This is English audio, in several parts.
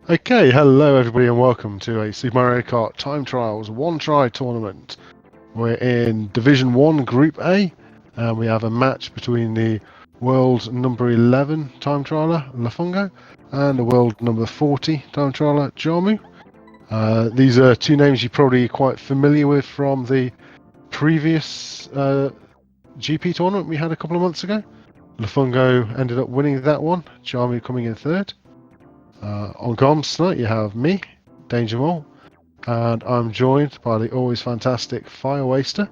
Okay, hello everybody and welcome to a Super Mario Kart Time Trials One Try Tournament. We're in Division 1 Group A and we have a match between the world number 11 time trialer Lafungo and the world number 40 time trialer Jarm0u. These are two names you're probably quite familiar with from the previous GP tournament we had a couple of months ago. Lafungo ended up winning that one, Jarm0u coming in third. On comms tonight you have me, Jarm0u, and I'm joined by the always fantastic Fire Waster.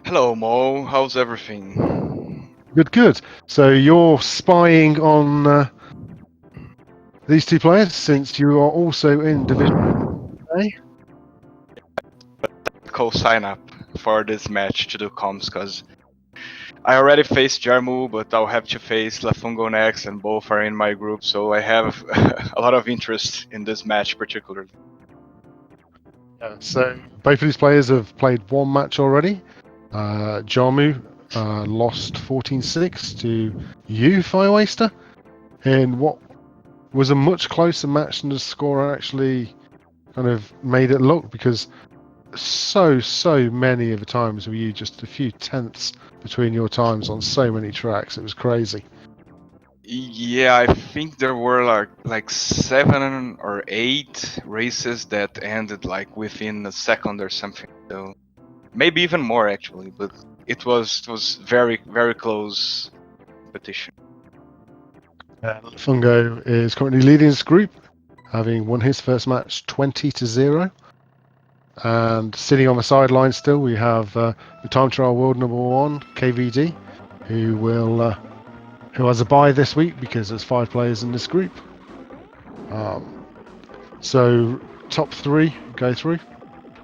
Hello, Mo. How's everything? Good. So you're spying on these two players since you are also in Division A. Co-sign up for this match to do comms, because I already faced Jarm0u, but I'll have to face Lafungo next, and both are in my group, so I have a lot of interest in this match particularly. So both of these players have played one match already. Jarm0u lost 14-6 to you, Fire Waster, in what was a much closer match than the score actually kind of made it look, because so many of the times were you just a few tenths between your times on so many tracks. It was crazy. Yeah, I think there were like 7 or 8 races that ended like within a second or something. So maybe even more actually, but it was very close competition. Lafungo is currently leading his group, having won his first match 20-0. And sitting on the sideline still, we have the time trial world number 1, KVD, who has a bye this week because there's 5 players in this group. So top 3 go through.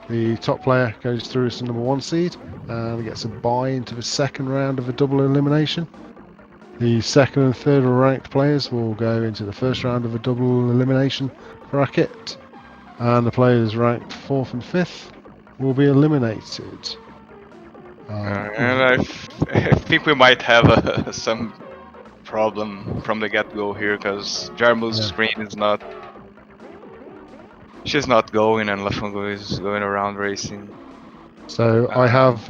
The top player goes through as the number 1 seed and gets a bye into the second round of a double elimination. The second and third ranked players will go into the first round of a double elimination bracket, and the players ranked 4th and 5th will be eliminated. And I think we might have some problem from the get-go here, because Jarm0u's screen is not... She's not going, and Lafungo is going around racing. So I have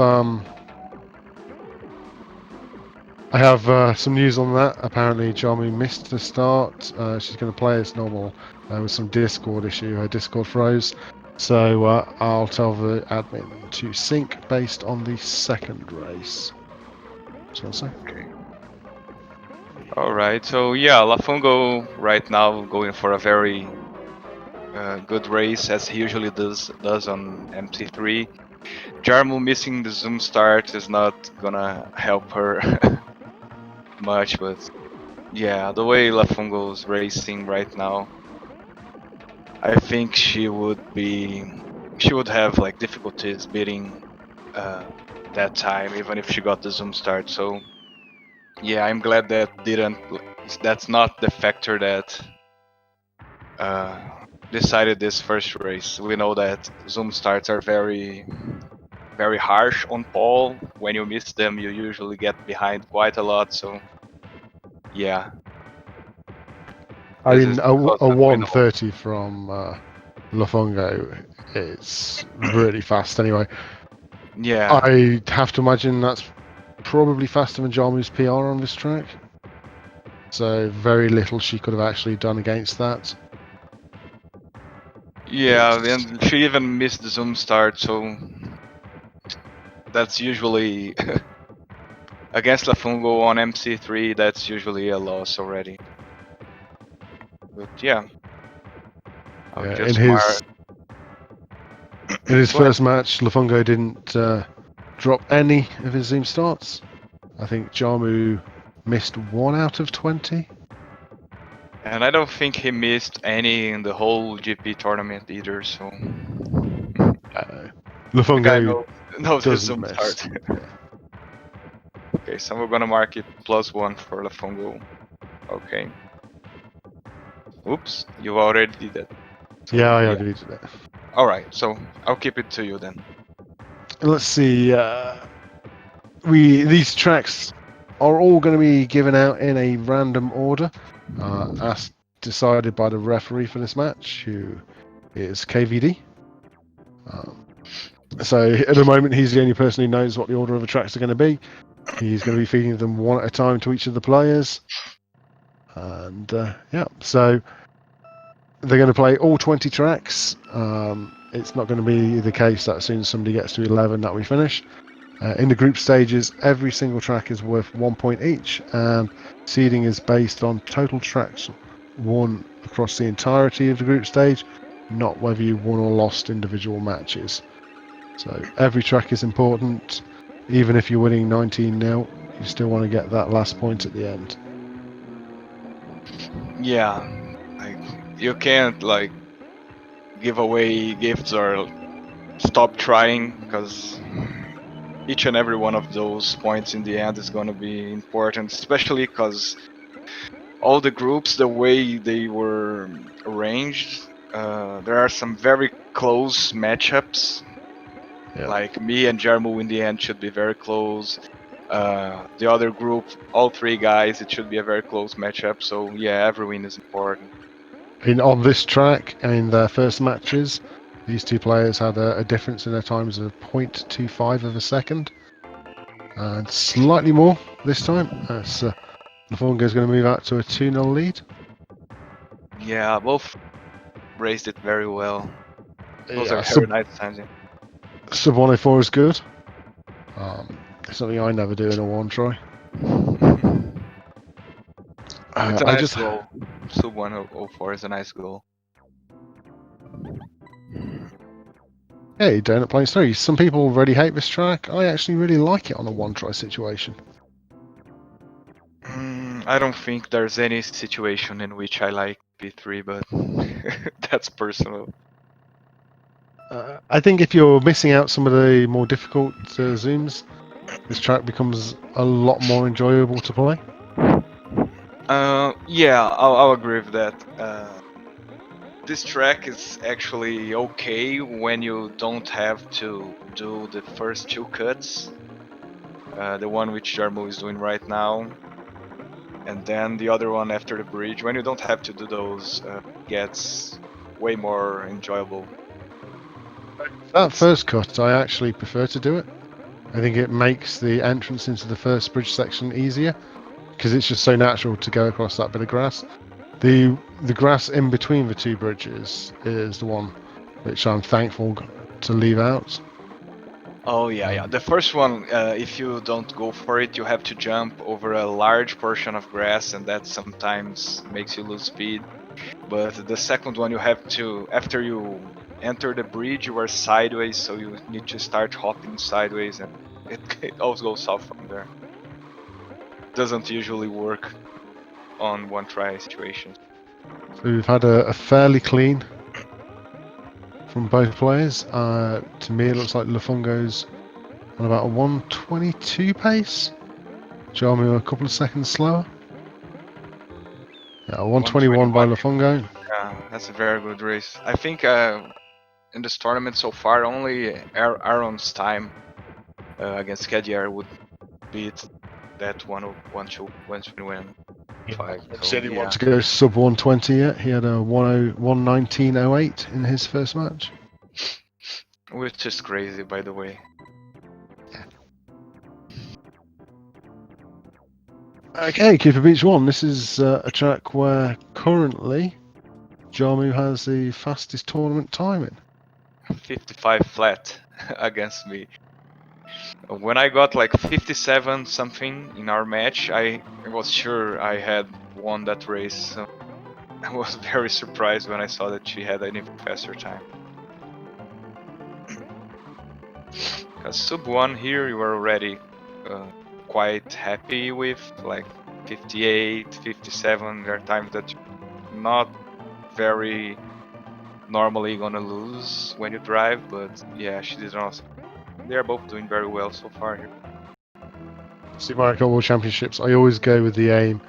some news on that. Apparently Jarm0u missed the start. She's going to play as normal. There was some Discord issue. Her Discord froze. So I'll tell the admin to sync based on the second race. So. Okay. Alright, so yeah, Lafungo right now going for a very good race, as he usually does on MC3. Jarm0u missing the zoom start is not gonna help her much, but yeah, the way Lafungo's racing right now, I think she would have like difficulties beating that time, even if she got the zoom start. So yeah, I'm glad that's not the factor that decided this first race. We know that zoom starts are very harsh on pole. When you miss them, you usually get behind quite a lot. So yeah, I mean, a 130 from Lafungo is really fast anyway. Yeah, I have to imagine that's probably faster than Jarm0u's PR on this track. So very little she could have actually done against that. yeah, and she even missed the zoom start, so that's usually against Lafungo on MC3. That's usually a loss already. But yeah, in his first match, Lafungo didn't drop any of his zoom starts. I think Jarm0u missed 1 out of 20. And I don't think he missed any in the whole GP tournament either, so... Lafungo knows his doesn't zoom miss. start. Okay, so we're gonna mark it +1 for Lafungo. Okay. Oops, you already did that. So, yeah, I already did that. Alright, so I'll keep it to you then. Let's see. These tracks are all going to be given out in a random order, as decided by the referee for this match, who is KVD. So at the moment, he's the only person who knows what the order of the tracks are going to be. He's going to be feeding them one at a time to each of the players. And yeah, so they're going to play all 20 tracks. It's not going to be the case that as soon as somebody gets to 11 that we finish. In the group stages, every single track is worth 1 point each, and seeding is based on total tracks won across the entirety of the group stage, not whether you won or lost individual matches. So every track is important. Even if you're winning 19-0, you still want to get that last point at the end. Yeah, like you can't like give away gifts or stop trying, because each and every one of those points in the end is going to be important, especially because all the groups, the way they were arranged, there are some very close matchups. Yeah. Like me and Jarm0u in the end should be very close. The other group, all three guys, it should be a very close matchup. So yeah, every win is important. On this track, in their first matches, these two players had a difference in their times of 0.25 of a second. And slightly more this time, as Lafungo is going to move out to a 2-0 lead. Yeah, both raced it very well. Those Yeah, are very nice times. Sub 104 is good. Something I never do in a one try. It's a nice goal. Sub 104 is a nice goal. Hey, Donut Plains 3. Some people already hate this track. I actually really like it on a one try situation. I don't think there's any situation in which I like P3, but that's personal. I think if you're missing out some of the more difficult zooms, this track becomes a lot more enjoyable to play. Yeah, I'll agree with that. This track is actually okay when you don't have to do the first two cuts. The one which Jarm0u is doing right now, and then the other one after the bridge. When you don't have to do those, gets way more enjoyable. That first cut, I actually prefer to do it. I think it makes the entrance into the first bridge section easier, because it's just so natural to go across that bit of grass. The grass in between the two bridges is the one which I'm thankful to leave out. Oh yeah. The first one, if you don't go for it, you have to jump over a large portion of grass, and that sometimes makes you lose speed. But the second one, you have to, after you enter the bridge, you are sideways, so you need to start hopping sideways, and it always goes south from there. Doesn't usually work on one try situations. So we've had a fairly clean from both players. To me, it looks like Lafungo's on about a 122 pace. Jarm0u a couple of seconds slower. Yeah, 121 by Lafungo. Yeah, that's a very good race. I think in this tournament so far, only Aaron's time against Kadiar would beat that 121.5. Said he wanted to go sub 120 yet. He had a 119.08 in his first match. Which is crazy, by the way. Okay, Cooper Beach 1. This is a track where currently Jarm0u has the fastest tournament timing. 55 flat against me. When I got like 57 something in our match, I was sure I had won that race. So I was very surprised when I saw that she had an even faster time. Because sub 1 here you were already quite happy with, like 58, 57. There are times that you're not very normally gonna lose when you drive, but yeah, she did awesome. They are both doing very well so far here. Super Mario Kart World Championships, I always go with the aim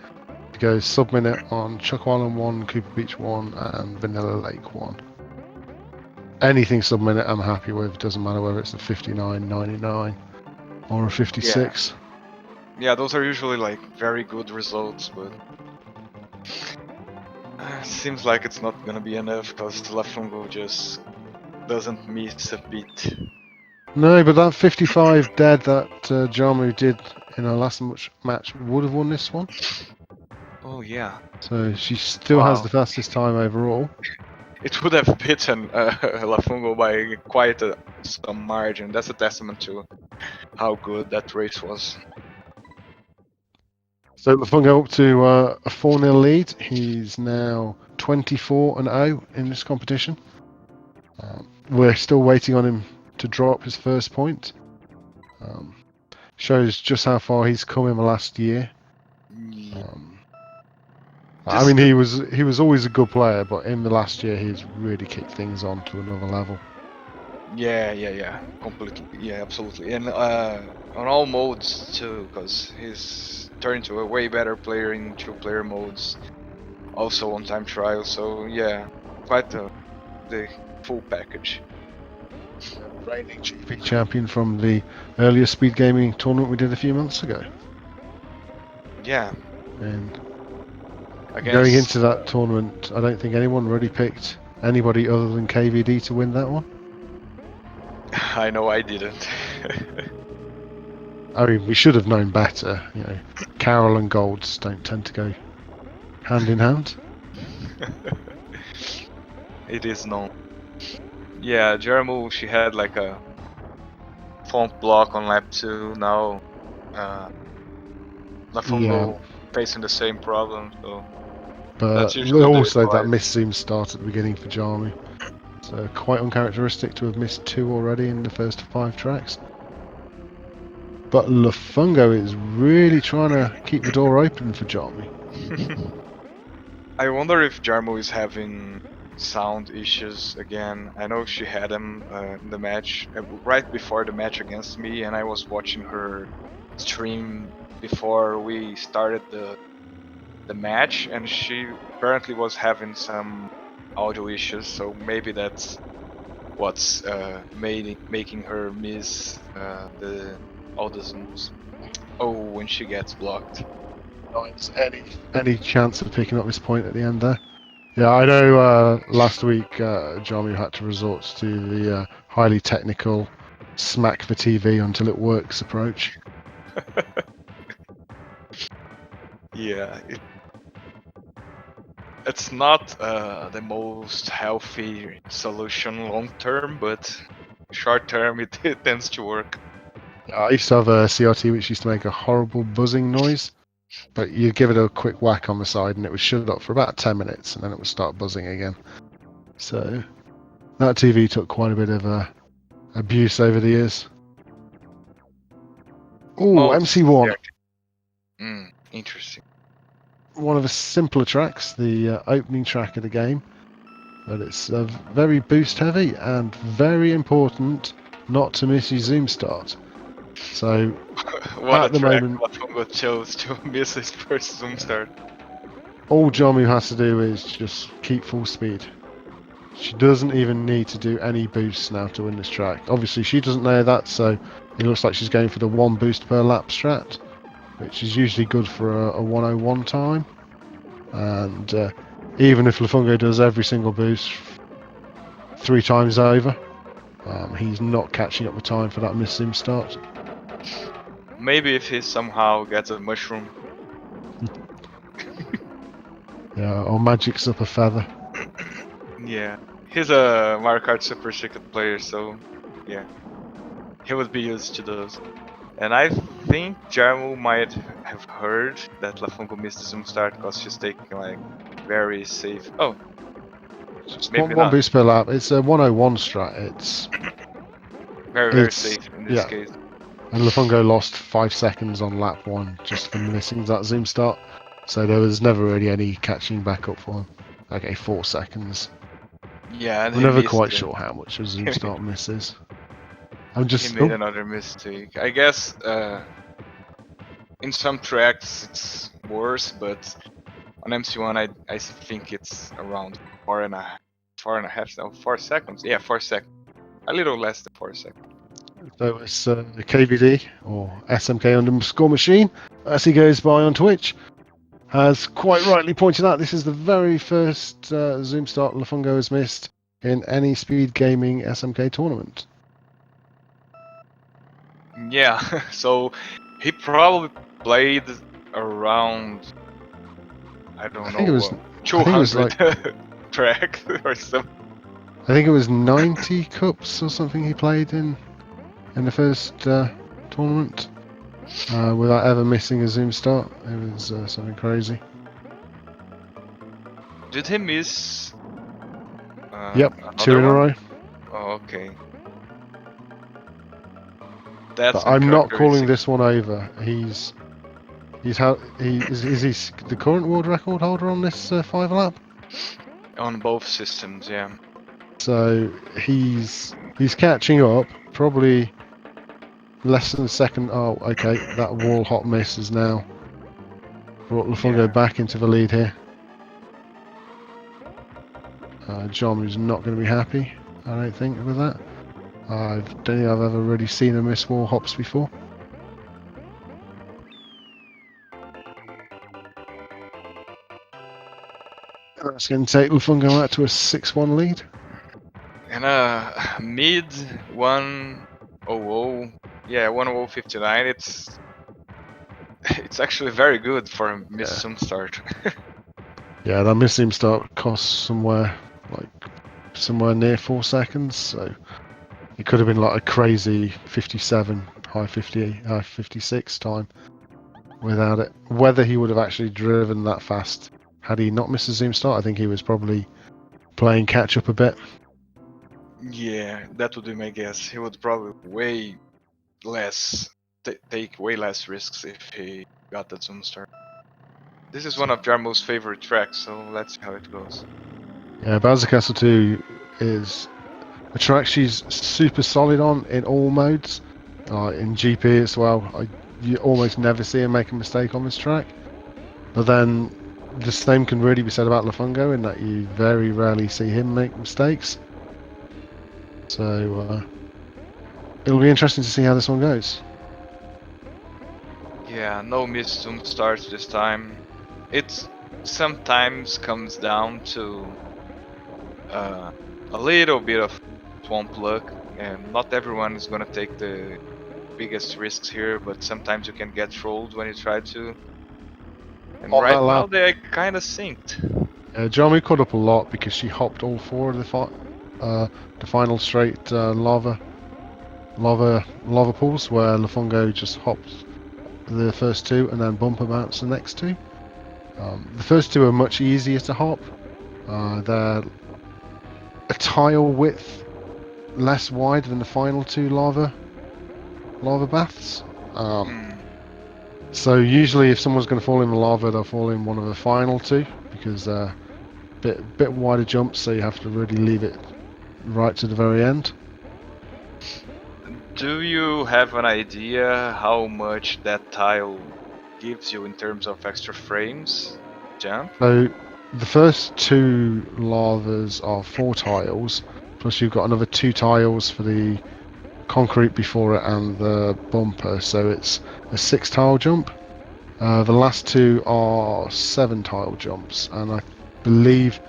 to go sub-minute on Chuck Island 1, Cooper Beach 1 and Vanilla Lake 1. Anything sub-minute I'm happy with, doesn't matter whether it's a 59, 99 or a 56. Yeah, those are usually like very good results, but Seems like it's not gonna be enough because Lafungo just doesn't miss a beat. No, but that 55 dead that Jarm0u did in her last match would have won this one. Oh yeah. So she still has Wow. the fastest time overall. It would have beaten Lafungo by quite some margin. That's a testament to how good that race was. So Lafungo up to a 4-0 lead. He's now 24-0 in this competition. We're still waiting on him to drop his first point. Shows just how far he's come in the last year. I mean, he was always a good player, but in the last year he's really kicked things on to another level. Yeah, completely. Yeah, absolutely. And on all modes too, because he's turned to a way better player in 2-player modes. Also on time trial, so yeah, quite the full package. Reigning GP champion from the earlier SpeedGaming tournament we did a few months ago. Yeah. And Against, going into that tournament, I don't think anyone really picked anybody other than KVD to win that one. I know I didn't. I mean, we should have known better. You know, Carroll and Golds don't tend to go hand in hand. It is known. Yeah, Jarm0u, she had like a font block on lap 2. Now Lafungo facing the same problem. So but also that missed zoom start at the beginning for Jarm0u. So quite uncharacteristic to have missed 2 already in the first 5 tracks. But Lafungo is really trying to keep the door open for Jarm0u. I wonder if Jarm0u is having sound issues again. I know she had them in the match, right before the match against me, and I was watching her stream before we started the match, and she apparently was having some audio issues, so maybe that's what's making her miss all the zooms. Oh, when she gets blocked. Not any chance of picking up this point at the end there. Yeah, I know last week Jarm0u had to resort to the highly technical smack the TV until it works approach. Yeah, it's not the most healthy solution long term, but short term it tends to work. I used to have a CRT which used to make a horrible buzzing noise, but you give it a quick whack on the side and it would shut up for about 10 minutes and then it would start buzzing again. So that TV took quite a bit of abuse over the years. Oh, MC1. Interesting. One of the simpler tracks, the opening track of the game, but it's very boost heavy and very important not to miss your zoom start. So at the moment, Lafungo chose to miss his first zoom start. All Jarm0u has to do is just keep full speed. She doesn't even need to do any boosts now to win this track. Obviously, she doesn't know that, so it looks like she's going for the 1 boost per lap strat, which is usually good for a 101 time. And even if Lafungo does every single boost 3 times over, he's not catching up the time for that missed zoom start. Maybe if he somehow gets a mushroom. Yeah, or magics up a feather. Yeah, he's a Mario Kart Super Secret player, so yeah, he would be used to those. And I think Jarm0u might have heard that Lafungo missed the zoom start because she's taking like very safe. Oh, Just maybe one not. boost per lap. It's a 101 strat. It's very safe in this case. And Lafungo lost 5 seconds on lap 1 just for missing that zoom start. So there was never really any catching back up for him. Okay, 4 seconds. Yeah, and I'm never quite sure how much a zoom start misses. He made another mistake. I guess in some tracks it's worse, but on MC1 I think it's around 4 seconds. Yeah, 4 seconds. A little less than 4 seconds. So it's KVD or SMK_machine as he goes by on Twitch. has quite rightly pointed out this is the very first Zoom start Lafungo has missed in any Speed Gaming SMK tournament. Yeah, so he probably played around, I don't I think it was know, I think it was 200 like track or something. I think it was 90 cups or something he played in the first tournament without ever missing a Zoom start. It was something crazy. Did he miss Yep, two another in a one? row. Oh, okay. That's But I'm not calling uncharacteristic this one over. He's is he the current world record holder on this 5 lap? on both systems, yeah. So he's catching up. Probably less than a second. Oh, okay. That wall hop miss has now brought Lafungo Yeah. back into the lead here. Jarm0u's not going to be happy, I don't think, with that. I don't think I've ever really seen him miss wall hops before. That's going to take Lafungo out to a 6-1 lead. And mid 100, yeah, 100.59. It's actually very good for a miss Yeah. zoom start. Yeah, that missing start costs somewhere near 4 seconds, so it could have been like a crazy 57, high 50, high 56 time without it. Whether he would have actually driven that fast had he not missed a zoom start, I think he was probably playing catch up a bit. Yeah, that would be my guess. He would probably way less take way less risks if he got that zoom start. This is one of Jarm0u's favorite tracks, so let's see how it goes. Yeah, Bowser Castle 2 is a track she's super solid on in all modes. In GP as well, you almost never see her make a mistake on this track. But then the same can really be said about Lafungo in that you very rarely see him make mistakes. So it'll be interesting to see how this one goes. Yeah, no missed zoom starts this time. It sometimes comes down to a little bit of swamp luck, and not everyone is gonna take the biggest risks here, but sometimes you can get trolled when you try to. And On right that now lap, they are kinda synced. Jarm0u caught up a lot because she hopped all 4 of the final straight lava pools, where Lafungo just hopped the first 2 and then bumper bounced the next 2. The first 2 are much easier to hop. They're a tile width less wide than the final 2 lava baths. So usually if someone's going to fall in the lava, they'll fall in one of the final 2 because they're bit wider jumps, so you have to really leave it right to the very end. Do you have an idea how much that tile gives you in terms of extra frames jump? So the first 2 lavas are 4 tiles, plus you've got another 2 tiles for the concrete before it and the bumper, so it's a 6 tile jump. The last 2 are 7 tile jumps, and I believe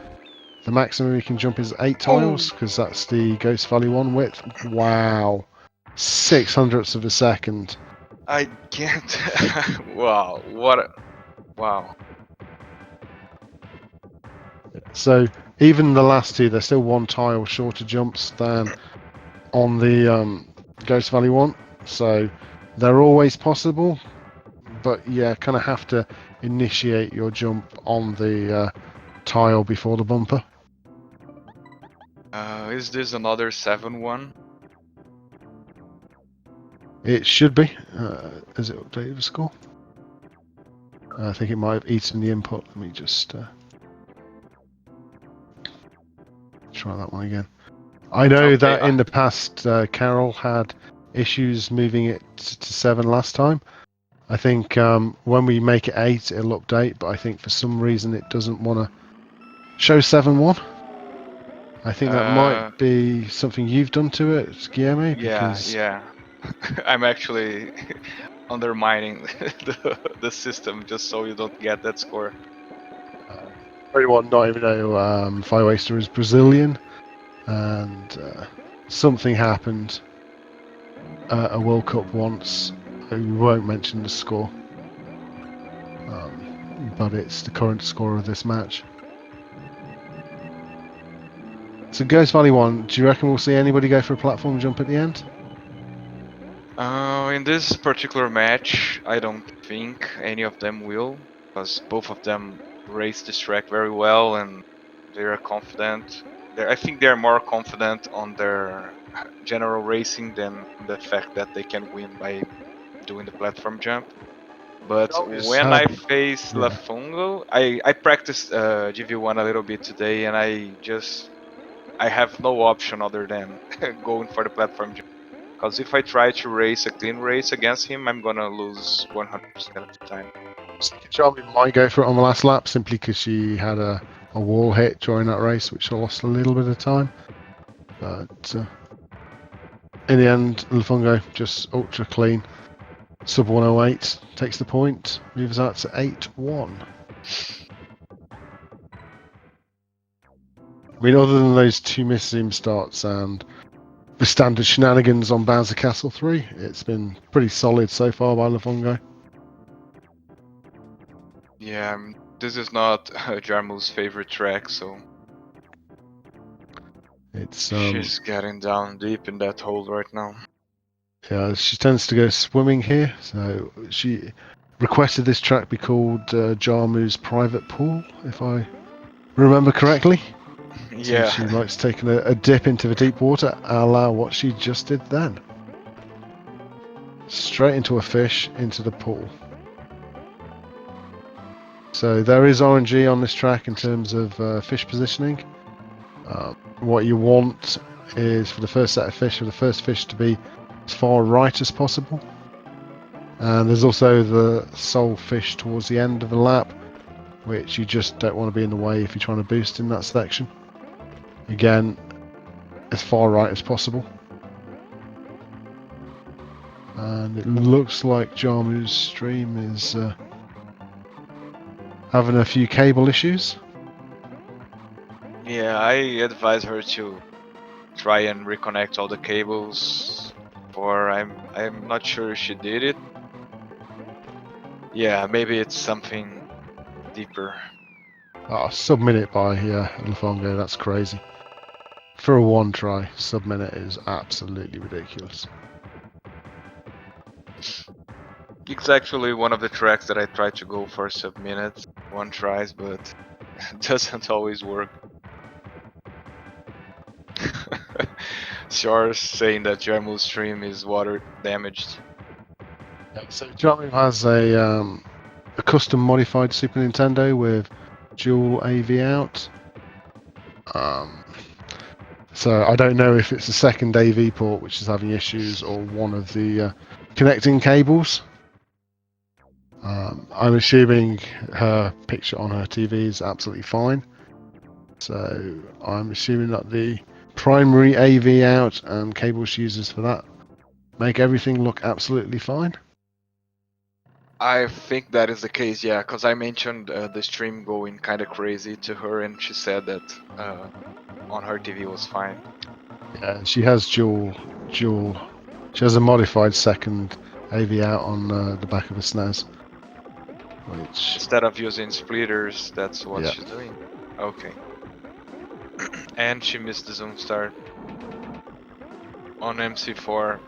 the maximum you can jump is 8 tiles, because that's the Ghost Valley 1 width. Wow. 600ths of a second. I can't. Wow, wow. So even the last 2, they're still 1 tile shorter jumps than on the Ghost Valley 1. So they're always possible, but yeah, kind of have to initiate your jump on the tile before the bumper. Is this another 7-1? It should be. Has it updated the score? I think it might have eaten the input. Let me just try that one again. I know that in the past, Carol had issues moving it to 7 last time. I think when we make it 8, it'll update, but I think for some reason it doesn't want to show 7-1. I think that might be something you've done to it, Guillermo, because... Yeah. I'm actually undermining the system just so you don't get that score. For anyone not even know, Firewaster is Brazilian, and something happened at a World Cup once. We won't mention the score, but it's the current score of this match. So Ghost Valley 1, do you reckon we'll see anybody go for a platform jump at the end? In this particular match, I don't think any of them will, because both of them race this track very well and they are confident. I think they're more confident on their general racing than the fact that they can win by doing the platform jump. But when I face Lafungo, I practiced GV1 a little bit today, and I have no option other than going for the platform jump. Because if I try to race a clean race against him, I'm gonna lose 100% of the time. Jarm0u might go for it on the last lap simply because she had a wall hit during that race, which lost a little bit of time. But in the end, Lafungo just ultra clean. Sub 108 takes the point, moves out to 8-1. I mean, other than those two missing starts and the standard shenanigans on Bowser Castle 3, it's been pretty solid so far by Lafungo. Yeah, this is not Jarm0u's favorite track, so It's she's getting down deep in that hole right now. Yeah, she tends to go swimming here, so she requested this track be called Jarm0u's private pool, if I remember correctly. Yeah. So she likes taking a dip into the deep water, a la what she just did then. Straight into a fish, into the pool. So there is RNG on this track in terms of fish positioning. What you want is for the first set of fish, for the first fish to be as far right as possible. And there's also the sole fish towards the end of the lap, which you just don't want to be in the way if you're trying to boost in that section. Again, as far right as possible. And it looks like Jarm0u's stream is having a few cable issues. Yeah, I advise her to try and reconnect all the cables, or I'm not sure she did it. Yeah, maybe it's something deeper. Oh, sub-minute by Lafungo, that's crazy. For a one try, sub-minute is absolutely ridiculous. It's actually one of the tracks that I try to go for sub-minute one tries, but it doesn't always work. Shar's saying that Jarm0u's stream is water damaged. Yeah, so Jarm0u has a custom modified Super Nintendo with dual AV out. So I don't know if it's the second AV port which is having issues or one of the connecting cables. I'm assuming her picture on her TV is absolutely fine. So I'm assuming that the primary AV out and cable she uses for that make everything look absolutely fine. I think that is the case, yeah, because I mentioned the stream going kind of crazy to her, and she said that on her TV was fine. Yeah, she has dual. She has a modified second AV out on the back of the SNES. Which instead of using splitters, that's what she's doing. Okay. And she missed the zoom start on MC4.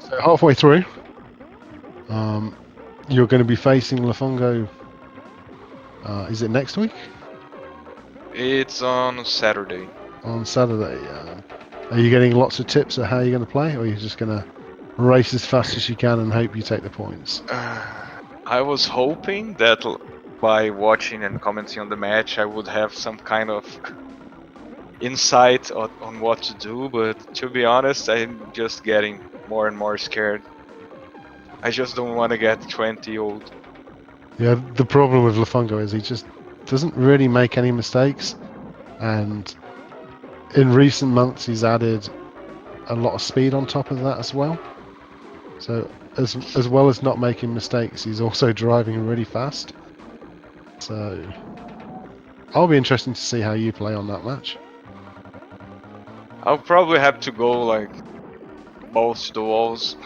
So halfway through, you're going to be facing Lafungo. Is it next week? It's on Saturday. On Saturday. Are you getting lots of tips of how you're going to play, or are you just going to race as fast as you can and hope you take the points? I was hoping that by watching and commenting on the match, I would have some kind of insight on what to do, but to be honest, I'm just getting more and more scared. I just don't want to get 20 old. Yeah, the problem with Lafungo is he just doesn't really make any mistakes, and in recent months he's added a lot of speed on top of that as well. So as well as not making mistakes, he's also driving really fast. So I'll be interested to see how you play on that match. I'll probably have to go like balls to the walls,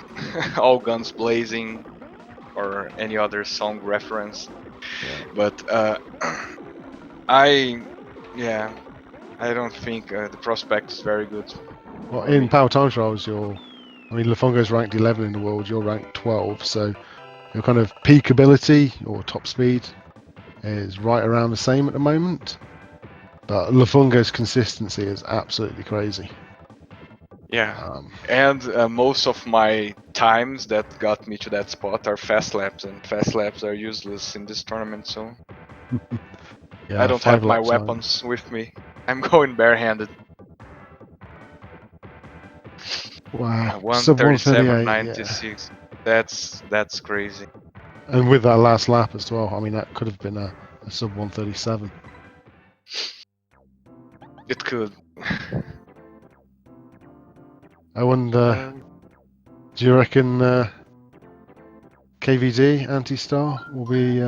all guns blazing, or any other song reference. Yeah. But I don't think the prospect is very good. Well, for in me. Power Time Trials, Lafungo's ranked 11 in the world, you're ranked 12, so your kind of peak ability or top speed is right around the same at the moment. But Lafungo's consistency is absolutely crazy. Yeah, and most of my times that got me to that spot are fast laps, and fast laps are useless in this tournament, so Yeah, I don't 5 have my lap time. weapons with me. I'm going barehanded. Wow, sub 138, yeah. 137.96. That's crazy. And with that last lap as well, I mean, that could have been a sub 137. It could. I wonder, do you reckon KVD, Anti-Star, will be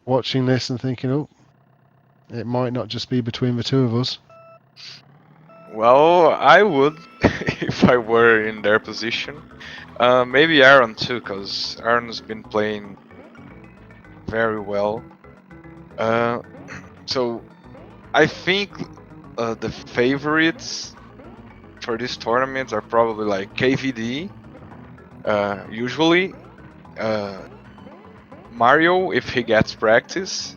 watching this and thinking, oh, it might not just be between the two of us? Well, I would if I were in their position. Maybe Aaron too, because Aaron's been playing very well. So I think the favorites for this tournament are probably like KVD, usually, Mario if he gets practice,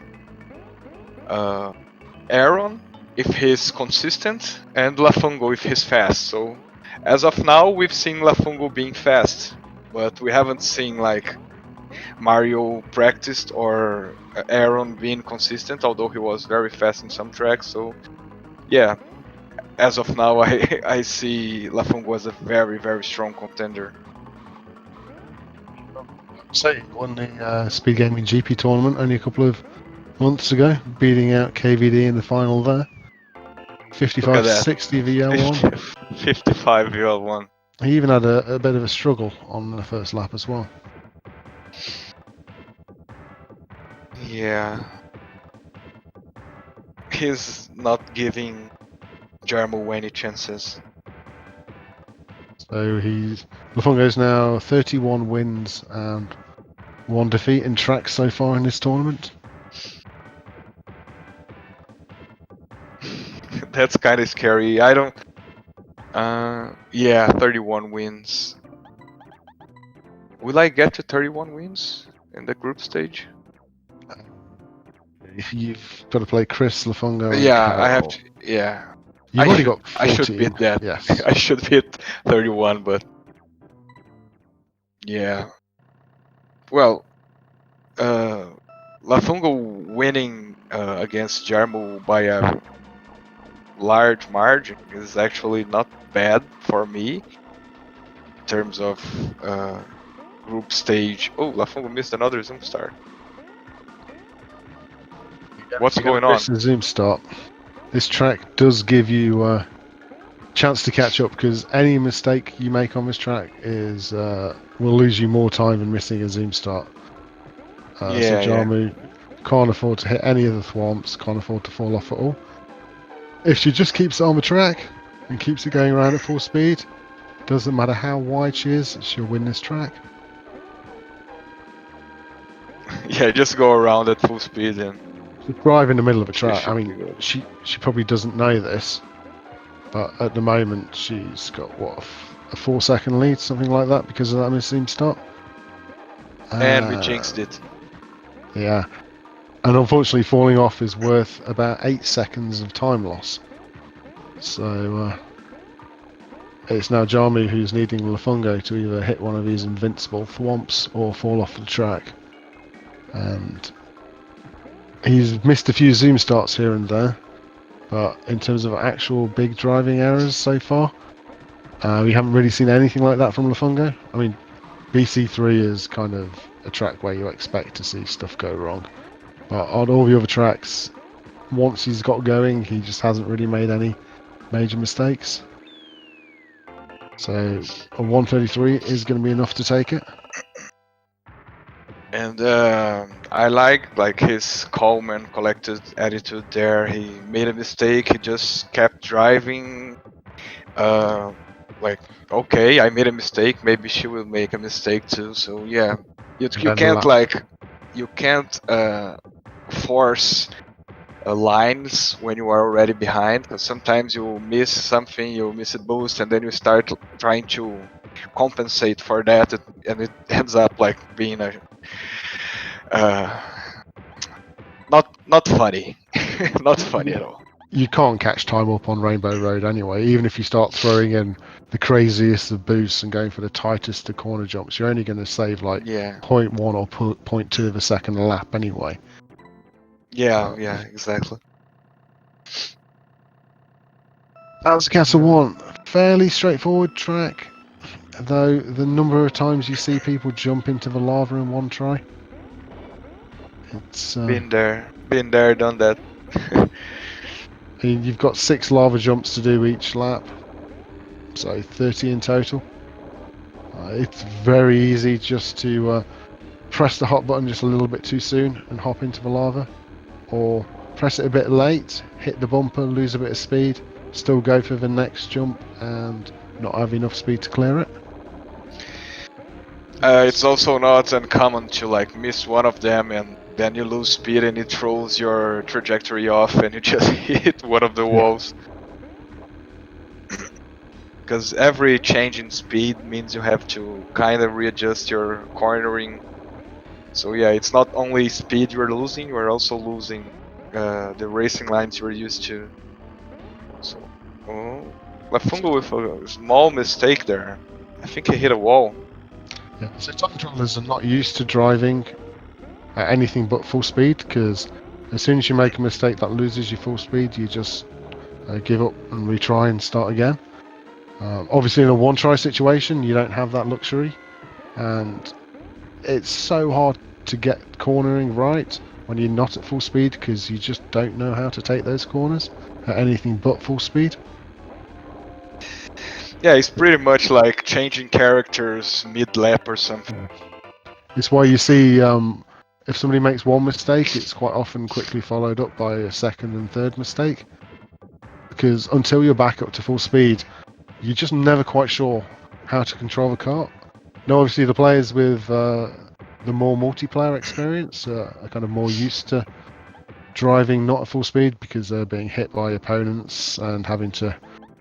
Aaron if he's consistent, and Lafungo if he's fast. So as of now, we've seen Lafungo being fast, but we haven't seen like Mario practiced or Aaron being consistent, although he was very fast in some tracks. So yeah, as of now, I see Lafungo as a very, very strong contender. So he won the SpeedGaming GP tournament only a couple of months ago, beating out KVD in the final there. 55-60 VL1. 55 VL1. He even had a bit of a struggle on the first lap as well. Yeah. He's not giving Jarm0u any chances. So Lafungo's now 31 wins and 1 defeat in tracks so far in this tournament. That's kind of scary. I don't. Yeah, 31 wins. Will I get to 31 wins in the group stage? You've got to play Chris, Lafungo, and Yeah, Carol. I have to. Yeah. You've already got 14. I should beat that. Yes. I should beat 31, but yeah. Well, Lafungo winning against Jarm0u by a large margin is actually not bad for me in terms of group stage. Oh, Lafungo missed another zoom start. What's going on? It's a zoom start. This track does give you a chance to catch up because any mistake you make on this track is will lose you more time than missing a zoom start. So Jarm0u can't afford to hit any of the thwomps, can't afford to fall off at all. If she just keeps it on the track and keeps it going around at full speed, doesn't matter how wide she is, she'll win this track. Yeah, just go around at full speed and Just drive in the middle of a track. I mean, she probably doesn't know this, but at the moment she's got what a 4-second lead, something like that, because of that missing start. And we jinxed it. Yeah, and unfortunately, falling off is worth about 8 seconds of time loss. So it's now Jarm0u who's needing Lafungo to either hit one of these invincible thwomps or fall off the track. And he's missed a few zoom starts here and there, but in terms of actual big driving errors so far, we haven't really seen anything like that from Lafungo. I mean, BC3 is kind of a track where you expect to see stuff go wrong, but on all the other tracks, once he's got going, he just hasn't really made any major mistakes. So a 133 is going to be enough to take it. And I like his calm and collected attitude there. He made a mistake. He just kept driving. Like, okay, I made a mistake. Maybe she will make a mistake too. So yeah, you And you then the can't lap. like you can't force lines when you are already behind, because sometimes you miss something, you miss a boost, and then you start trying to compensate for that, and it ends up like being a uh, not funny, not funny at all. You can't catch time up on Rainbow Road anyway. Even if you start throwing in the craziest of boosts and going for the tightest of corner jumps, you're only going to save like Yeah, 0.1 or 0.2 of a second a lap anyway. yeah, exactly. As Castle 1, fairly straightforward track, though the number of times you see people jump into the lava in one try, it's Been there, done that. you've got 6 lava jumps to do each lap, so 30 in total. It's very easy just to press the hot button just a little bit too soon and hop into the lava, or press it a bit late, hit the bumper, lose a bit of speed, still go for the next jump and not have enough speed to clear it. It's also not uncommon to like miss one of them and then you lose speed and it throws your trajectory off and you just hit one of the walls. Because every change in speed means you have to kind of readjust your cornering. So yeah, it's not only speed you're losing, you're also losing the racing lines you're used to. So, Lafungo with a small mistake there. I think he hit a wall. Yeah. So time travelers are not used to driving at anything but full speed, because as soon as you make a mistake that loses your full speed, you just give up and retry and start again. Obviously, in a one-try situation, you don't have that luxury, and it's so hard to get cornering right when you're not at full speed, because you just don't know how to take those corners at anything but full speed. Yeah, it's pretty much like changing characters mid-lap or something. It's why you see if somebody makes one mistake, it's quite often quickly followed up by a second and third mistake, because until you're back up to full speed, you're just never quite sure how to control the kart. Now, obviously, the players with the more multiplayer experience are kind of more used to driving not at full speed because they're being hit by opponents and having to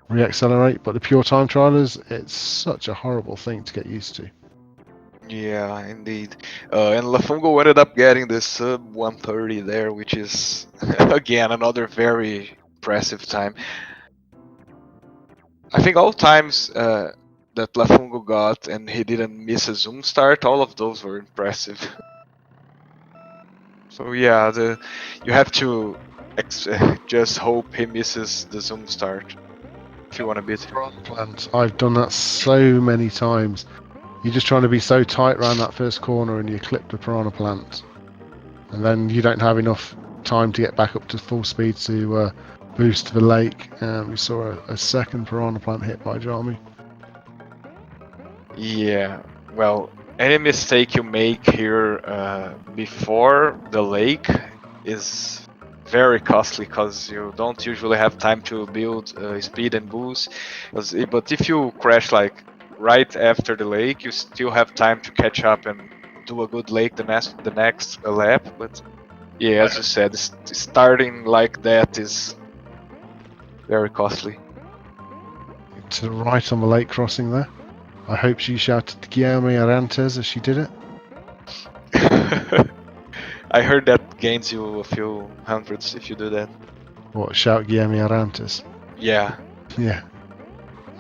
reaccelerate. But the pure time trialers, it's such a horrible thing to get used to. Yeah, indeed. And Lafungo ended up getting the sub 130 there, which is again another very impressive time. I think all times that Lafungo got and he didn't miss a zoom start, all of those were impressive. So yeah, you have to just hope he misses the zoom start if you want to beat him. Piranha plant, I've done that so many times. You're just trying to be so tight around that first corner and you clip the piranha plant, and then you don't have enough time to get back up to full speed to boost to the lake. And we saw a second piranha plant hit by Jarm0u. Yeah, well, any mistake you make here before the lake is very costly because you don't usually have time to build speed and boost. But if you crash like right after the lake, you still have time to catch up and do a good lake the next lap. But yeah, as you said, starting like that is very costly. To the right on the lake crossing there. I hope she shouted Guillermo Arantes as she did it. I heard that gains you a few hundreds if you do that. What, shout Guillermo Arantes? Yeah. Yeah.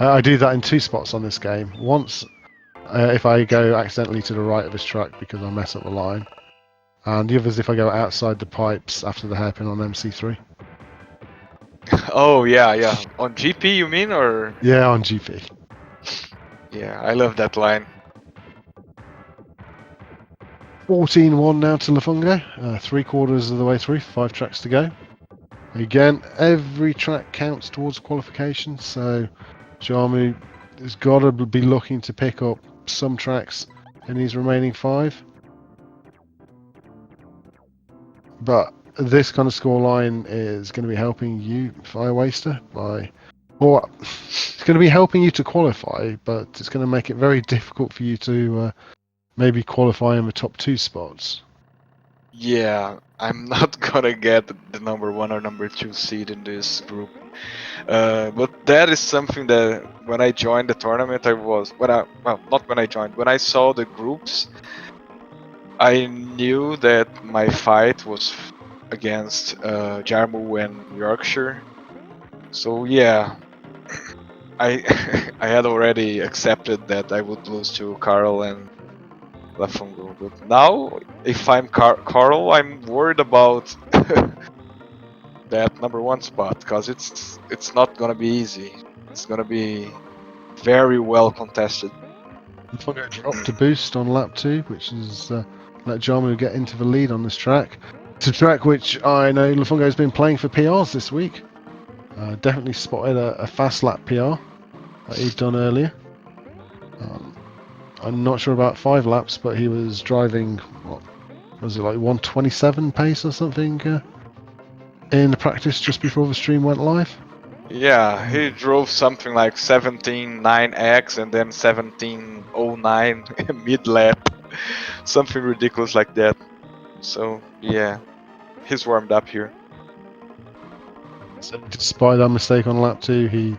I do that in 2 spots on this game. Once if I go accidentally to the right of his track because I mess up the line, and the others if I go outside the pipes after the hairpin on MC3. Oh yeah. On GP you mean, or? Yeah, on GP. Yeah, I love that line. 14-1 now to Lafungo. 3/4 of the way through, 5 tracks to go. Again, every track counts towards qualification, so Jarm0u has got to be looking to pick up some tracks in these remaining 5. But this kind of scoreline is going to be helping you, Fire Waster, or it's going to be helping you to qualify, but it's going to make it very difficult for you to maybe qualify in the top 2 spots. Yeah, I'm not gonna get the number 1 or number 2 seed in this group. But that is something that when I joined the tournament, not when I joined, when I saw the groups, I knew that my fight was against Jarm0u and Yorkshire. So yeah, I I had already accepted that I would lose to Carl and Lafungo. But now, if I'm Carl, I'm worried about that number 1 spot because it's not gonna be easy. It's gonna be very well contested. Lafungo dropped a boost on lap 2, which is let Jarm0u get into the lead on this track. It's a track which I know Lafungo's been playing for PRs this week. Definitely spotted a fast lap PR that he'd done earlier. I'm not sure about 5 laps, but he was driving, what was it, like 127 pace or something in the practice just before the stream went live? Yeah, he drove something like 17.9x and then 17.09 mid lap, something ridiculous like that. So yeah, he's warmed up here. So despite that mistake on lap 2, he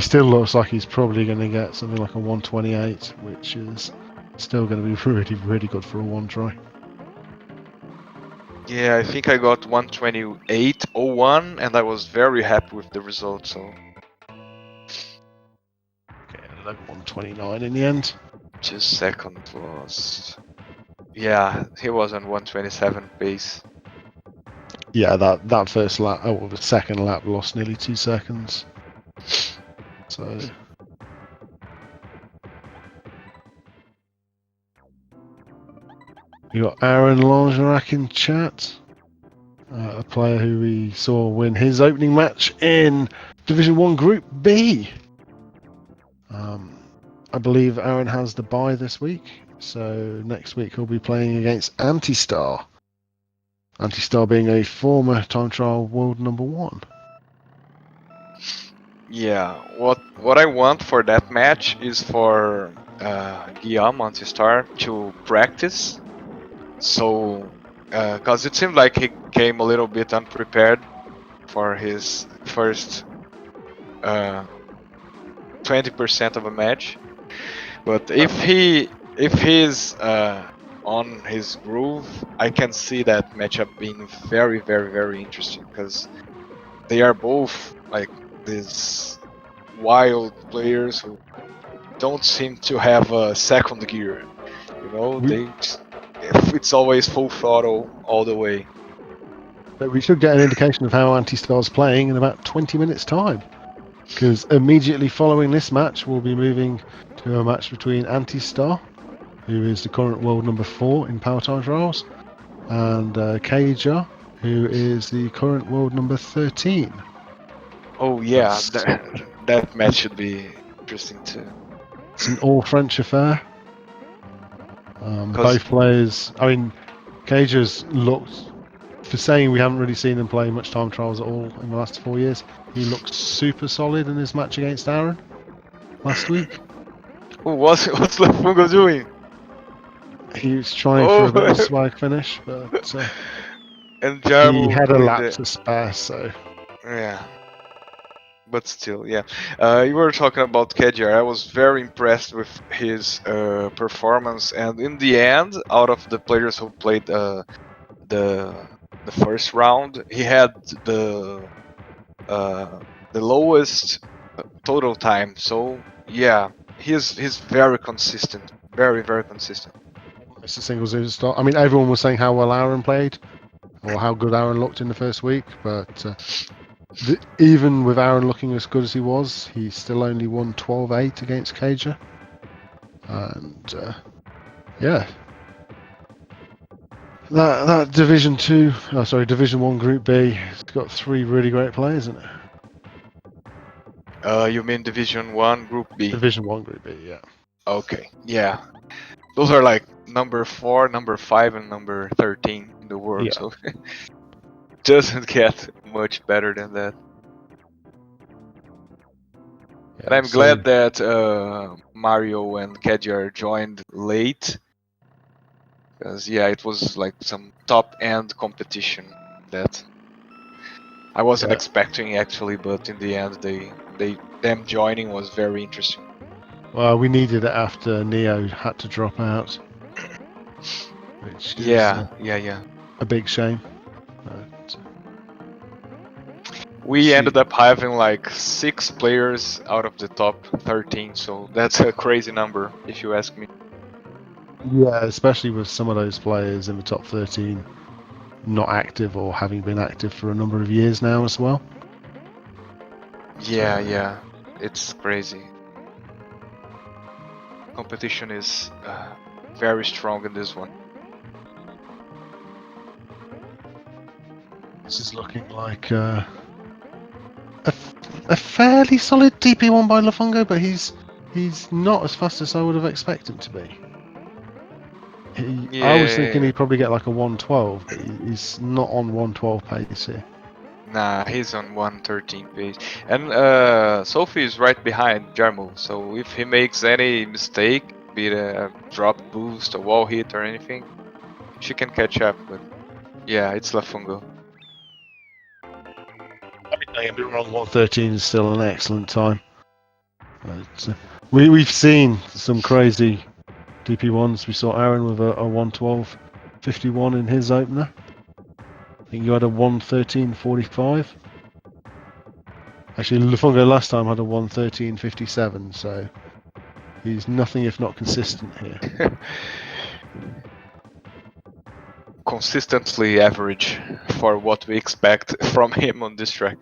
still looks like he's probably going to get something like a 128, which is still going to be really, really good for a 1 try. Yeah, I think I got 128.01 and I was very happy with the result. So Okay, 129 in the end. just second was, yeah, he was on 127 pace. Yeah, that first lap, the second lap lost nearly 2 seconds. So you got Aaron Langerak in chat, a player who we saw win his opening match in Division 1 Group B. I believe Aaron has the bye this week, so next week he'll be playing against Antistar. Antistar being a former time trial world number 1. Yeah, what I want for that match is for Guillaume Antistar to practice. So, because it seemed like he came a little bit unprepared for his first 20% of a match. But if he's on his groove, I can see that matchup being very, very, very interesting because they are both like these wild players who don't seem to have a second gear. You know, it's always full throttle all the way. But we should get an indication of how Antistar's playing in about 20 minutes' time. Because immediately following this match, we'll be moving to a match between Antistar, who is the current world number 4 in Power Time Trials, and Kaja, who is the current world number 13. Oh yeah, that match should be interesting too. It's an all-French affair. Both players, I mean, Kaja's looked, for saying we haven't really seen him play much time trials at all in the last 4 years, he looked super solid in his match against Aaron last week. What's Lafungo doing? He was trying for a bit of a swag finish, but and Jarm0u he had a lap to spare, so yeah. But still, yeah. You were talking about Kedjar. I was very impressed with his performance, and in the end, out of the players who played the first round, he had the lowest total time. So yeah, he's very consistent, very consistent. it's a single zero start. I mean, everyone was saying how well Aaron played, or how good Aaron looked in the first week, but even with Aaron looking as good as he was, he still only won 12-8 against Kaja. And yeah, that Division 1 Group B, it's got 3 really great players in it. You mean Division 1, Group B? Division 1 Group B, yeah. Okay, yeah. Those are like number 4, number 5, and number 13 in the world, Yeah. so doesn't get much better than that. And I'm So, glad that Mario and Kedjar joined late, because yeah, it was like some top-end competition that I wasn't yeah. expecting actually, but in the end, them joining was very interesting. Well, we needed it after Neo had to drop out, which is Yeah. a big shame. But, We ended up having like 6 players out of the top 13, so that's a crazy number if you ask me. yeah, especially with some of those players in the top 13 not active or having been active for a number of years now as well. So, Yeah, it's crazy. Competition is very strong in this one. this is looking like a fairly solid DP1 by Lafungo, but he's not as fast as I would have expected him to be. I was thinking Yeah, he'd probably get like a 112, but he's not on 112 pace here. nah, he's on 113 pace. And Sophie is right behind Jarm0u, so if he makes any mistake, be it a drop boost, a wall hit, or anything, she can catch up. But yeah, it's Lafungo. I mean, don't get me wrong, 113 is still an excellent time. But, we've seen some crazy DP1s. We saw Aaron with a 112.51 in his opener. I think you had a 113.45. Actually, Lafungo last time had a 113.57, so he's nothing if not consistent here. Consistently average for what we expect from him on this track.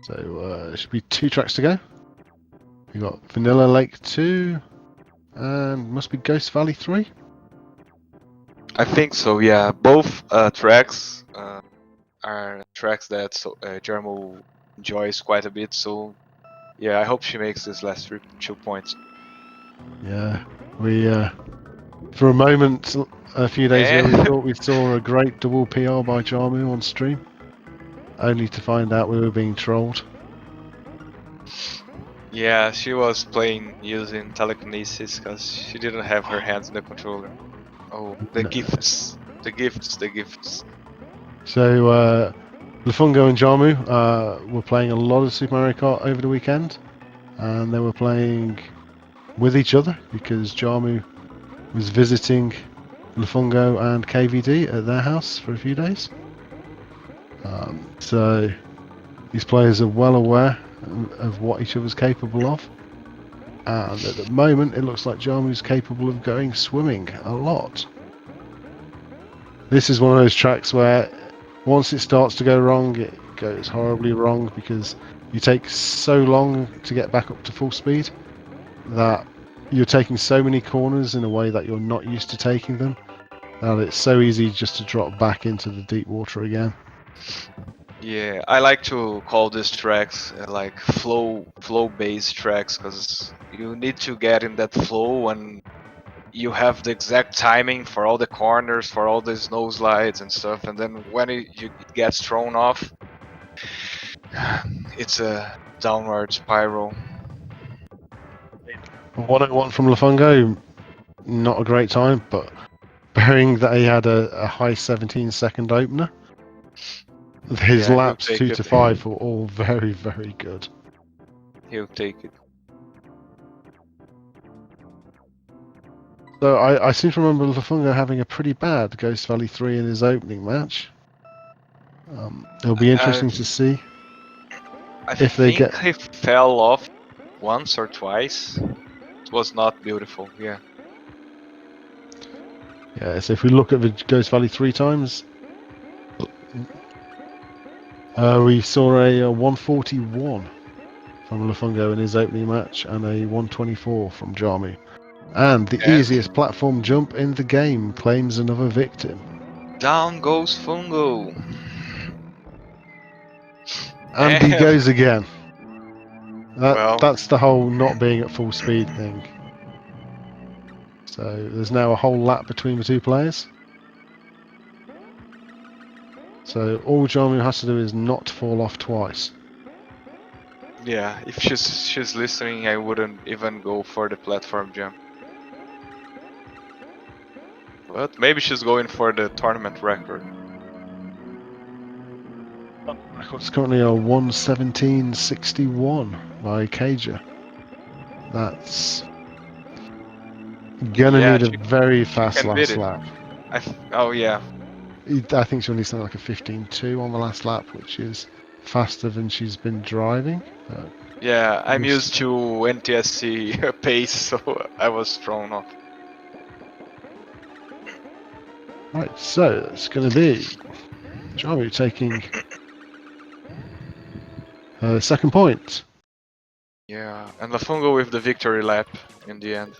So there should be 2 tracks to go. We got Vanilla Lake 2 and must be Ghost Valley 3. I think so, yeah. Both tracks are tracks that Jarm0u enjoys quite a bit, so yeah, I hope she makes this last 2 points. Yeah, we for a moment a few days ago we And thought we saw a great double PR by Jarm0u on stream, only to find out we were being trolled. yeah, she was playing using telekinesis because she didn't have her hands in the controller. Oh, the No. gifts. The gifts. So Lafungo and Jarm0u were playing a lot of Super Mario Kart over the weekend, and they were playing with each other because Jarm0u was visiting Lafungo and KVD at their house for a few days. So these players are well aware of what each other's capable of, and at the moment it looks like Jarm0u's capable of going swimming a lot. This is one of those tracks where once it starts to go wrong, it goes horribly wrong because you take so long to get back up to full speed that you're taking so many corners in a way that you're not used to taking them, that it's so easy just to drop back into the deep water again. Yeah, I like to call these tracks like flow-based tracks because you need to get in that flow and you have the exact timing for all the corners, for all the snow slides and stuff, and then when it gets thrown off, it's a downward spiral. 101 from Lafungo, not a great time, but bearing that he had a high 17-second opener, his Yeah, laps he'll 2 take to it. 5 were all very, very good. He'll take it. So I seem to remember Lafungo having a pretty bad Ghost Valley 3 in his opening match. It'll be interesting to see if they think get. he fell off once or twice. It was not beautiful. Yeah. Yeah, so if we look at the Ghost Valley 3 times, we saw a 141 from Lafungo in his opening match and a 124 from Jarm0u. And the And easiest platform jump in the game claims another victim. down goes Fungo. And he goes again. Well, That's the whole not being at full speed thing. So there's now a whole lap between the two players. So all Jarm0u has to do is not fall off twice. yeah, if she's listening, I wouldn't even go for the platform jump. But maybe she's going for the tournament record. Record's currently a 1:17.61 by Cager. That's gonna Yeah, need a very she fast can beat last it. lap. Oh yeah, I think she'll need something like a 15.2 on the last lap, which is faster than she's been driving. yeah. I'm We'll see. used to NTSC pace, so I was thrown off. Right, so it's going to be Jarm0u taking second point. Yeah, and Lafungo with the victory lap in the end.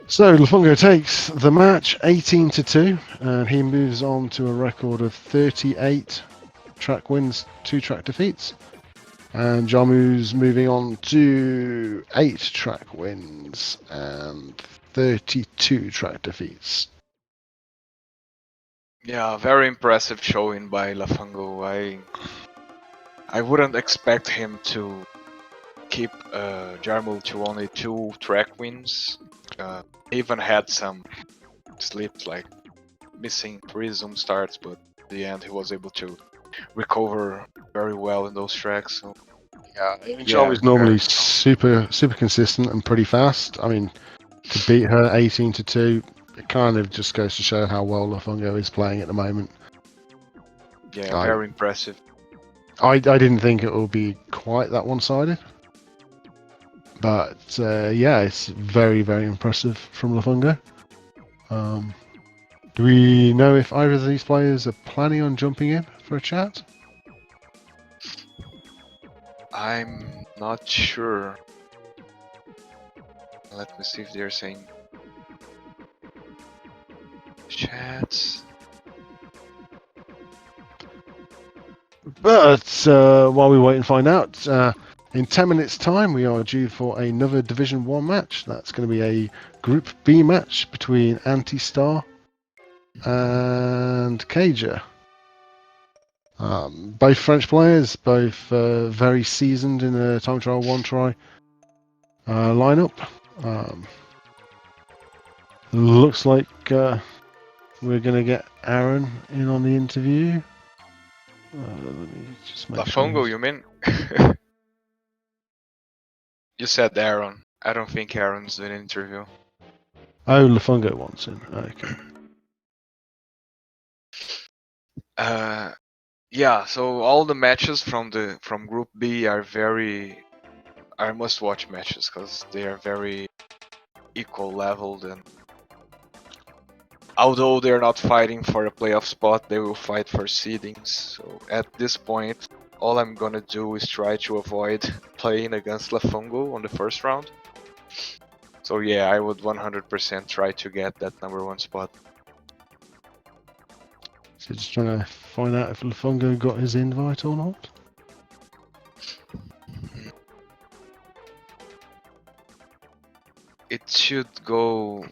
So Lafungo takes the match 18-2, and he moves on to a record of 38 track wins, 2 track defeats. And Jarm0u's moving on to 8 track wins and 32 track defeats. Yeah, very impressive showing by Lafungo. I wouldn't expect him to keep Jarm0u to only 2 track wins. He even had some slips, like missing 3 zoom starts, but in the end he was able to recover very well in those tracks. So Yeah, yeah, Jarm0u's normally very strong. super consistent and pretty fast. I mean, to beat her 18-2, it kind of just goes to show how well Lafungo is playing at the moment. Yeah, very impressive. I didn't think it would be quite that one-sided, but yeah, it's very impressive from Lafungo. Do we know if either of these players are planning on jumping in for a chat? I'm not sure. Let me see if they're saying chats. But while we wait and find out, in 10 minutes' time, we are due for another Division 1 match. That's going to be a Group B match between Anti-Star and Cager. Both French players, both very seasoned in the time trial, one try lineup. Looks like we're going to get Aaron in on the interview. Let me just make Lafungo, sure. you mean? You said Aaron. I don't think Aaron's doing an interview. Oh, Lafungo wants in. Okay. Yeah. So all the matches from Group B are must-watch matches because they are very equal leveled, and although they're not fighting for a playoff spot, they will fight for seedings. So at this point, all I'm gonna do is try to avoid playing against Lafungo on the first round. So yeah, I would 100% try to get that #1 spot. So just trying to find out if Lafungo got his invite or not. It should go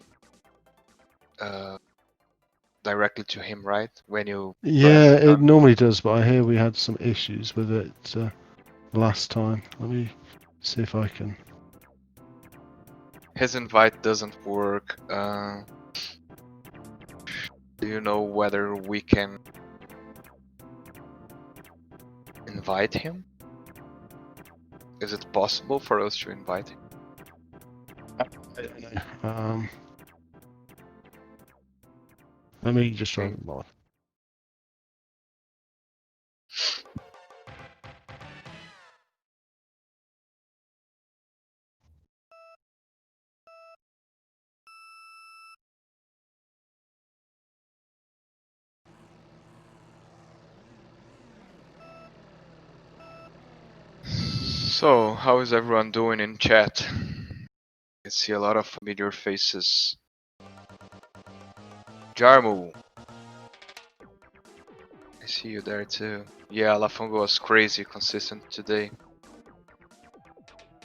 directly to him, right? When you Yeah, press it done. normally does, but I hear we had some issues with it last time. Let me see if I can. His invite doesn't work. Do you know whether we can invite him? Is it possible for us to invite him? Um, Let me just try Okay. it live. So, how is everyone doing in chat? I see a lot of familiar faces. Jarm0u. I see you there too. Yeah, Lafungo was crazy consistent today.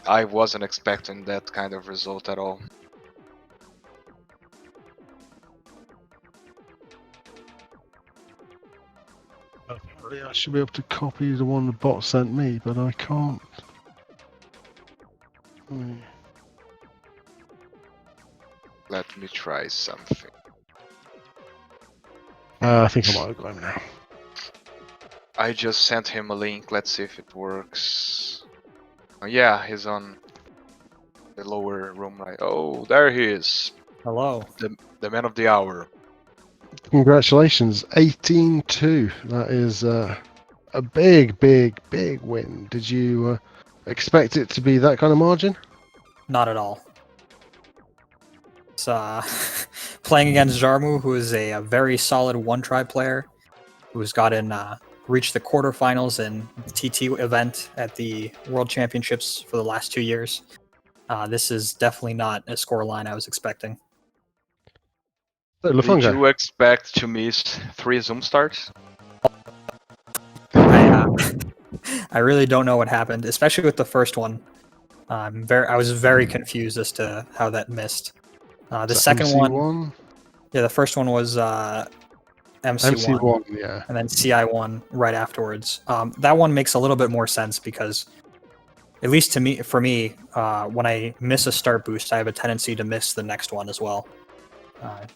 I wasn't expecting that kind of result at all. Apparently I should be able to copy the one the bot sent me, but I can't. Let me try something. I think I might have got him now. I just sent him a link. Let's see if it works. Oh, yeah, he's on the lower room right. Oh, there he is. Hello. The man of the hour. Congratulations, 18-2. That is a big win. Did you expect it to be that kind of margin? Not at all. It's playing against Jarm0u, who is a very solid one-try player, who's reached the quarterfinals in the TT event at the World Championships for the last 2 years. This is definitely not a scoreline I was expecting. So, Did Lafungo. you expect to miss 3 Zoom starts? I really don't know what happened, especially with the first one. I was very confused as to how that missed. The second MC1? one, yeah, the first one was MC1, MC1, yeah. and then CI1 right afterwards. That one makes a little bit more sense because, at least for me, when I miss a start boost, I have a tendency to miss the next one as well,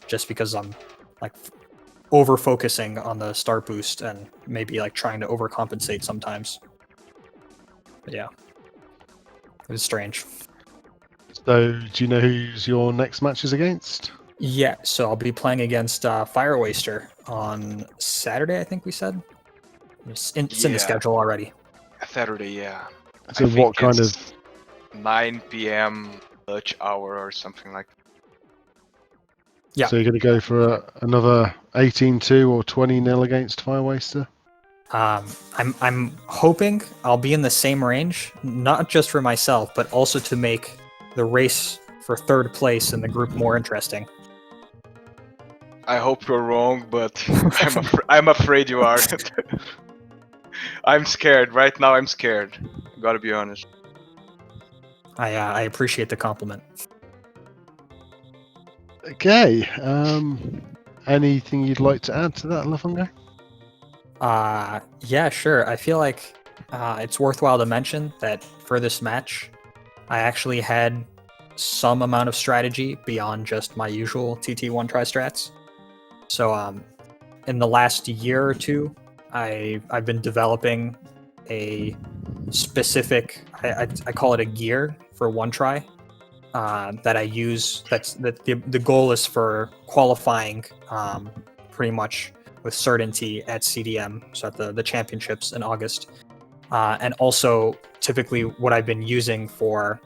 just because I'm like over focusing on the start boost and maybe like trying to overcompensate sometimes. But yeah, it was strange. So, do you know who's your next match is against? Yeah, so I'll be playing against Fire Waster on Saturday, I think we said. It's in the schedule already. Saturday, yeah. So, what kind of 9 p.m. Dutch hour or something like that. Yeah. So, you're going to go for another 18-2 or 20-0 against Fire Waster? I'm hoping I'll be in the same range, not just for myself, but also to make the race for third place in the group more interesting. I hope you're wrong, but I'm afraid you are. I'm scared. Right now I'm scared. Gotta be honest. I appreciate the compliment. Okay. Anything you'd like to add to that, Lafungo? Yeah, sure. I feel like it's worthwhile to mention that for this match, I actually had some amount of strategy beyond just my usual TT one-try strats. So in the last year or two, I've been developing a specific, I call it a gear for one-try, that I use. The goal is for qualifying pretty much with certainty at CDM, so at the championships in August. And also typically what I've been using for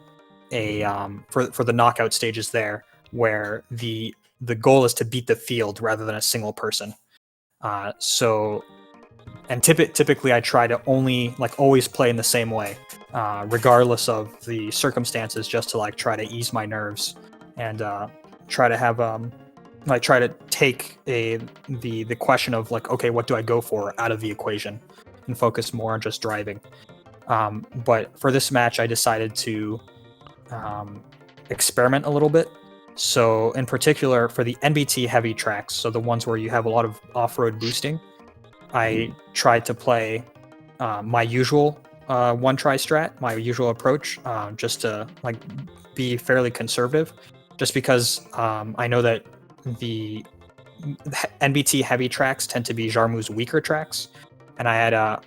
for the knockout stages there, where the goal is to beat the field rather than a single person. And typically I try to always play in the same way, regardless of the circumstances, just to try to ease my nerves and try to have try to take the question of okay, what do I go for out of the equation and focus more on just driving. But for this match, I decided to experiment a little bit. So in particular, for the NBT heavy tracks, so the ones where you have a lot of off-road boosting, I tried to play my usual one-try strat, my usual approach, just to be fairly conservative, just because I know that the NBT heavy tracks tend to be Jarm0u's weaker tracks, and I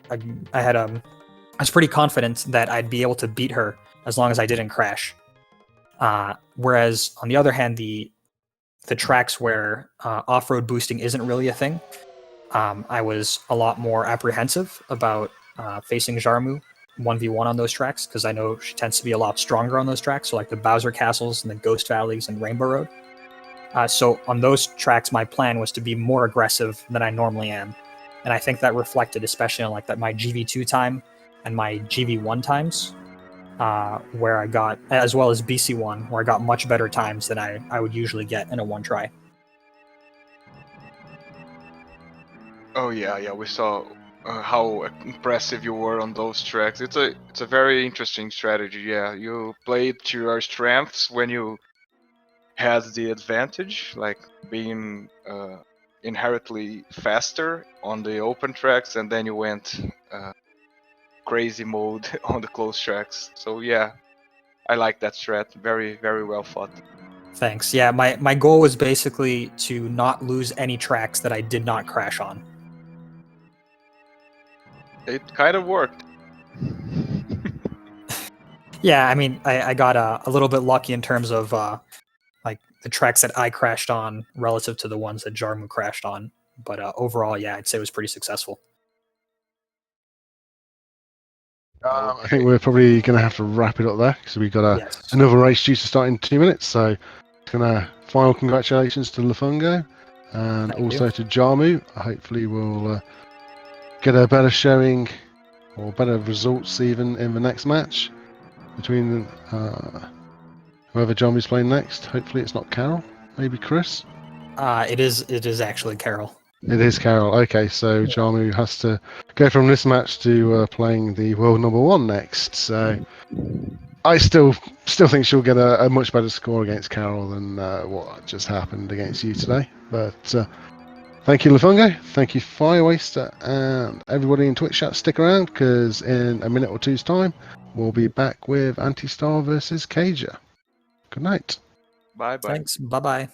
was pretty confident that I'd be able to beat her as long as I didn't crash. Whereas on the other hand, the tracks where off-road boosting isn't really a thing, I was a lot more apprehensive about facing Jarm0u 1v1 on those tracks, because I know she tends to be a lot stronger on those tracks, so like the Bowser Castles and the Ghost Valleys and Rainbow Road. So on those tracks, my plan was to be more aggressive than I normally am, and I think that reflected especially on my GV2 time and my GV1 times, where I got, as well as BC1, where I got much better times than I would usually get in a one try. Oh yeah, we saw how impressive you were on those tracks. It's a very interesting strategy. Yeah, you played to your strengths when you had the advantage, like being inherently faster on the open tracks, and then you went crazy mode on the close tracks. So yeah, I like that strat. Very well thought. Thanks. Yeah, my goal was basically to not lose any tracks that I did not crash on. It kind of worked. Yeah, I mean, I got a little bit lucky in terms of like the tracks that I crashed on relative to the ones that Jarm0u crashed on. But overall, yeah, I'd say it was pretty successful. I think we're probably going to have to wrap it up there because we've got Yes. another race due to start in 2 minutes. So, final congratulations to Lafungo and Thank also you. to Jarm0u. Hopefully, we'll get a better showing or better results even in the next match between whoever Jarm0u's playing next. Hopefully, it's not Carol, maybe Chris. It is actually Carol. It is Carol. Okay, so Jarm0u has to go from this match to playing the world number 1 next. So I still think she'll get a much better score against Carol than what just happened against you today. But thank you, Lafungo. Thank you, Fire Waster, and everybody in Twitch chat. Stick around because in a minute or two's time, we'll be back with Anti-Star versus Cager. Good night. Bye. Thanks. Bye bye.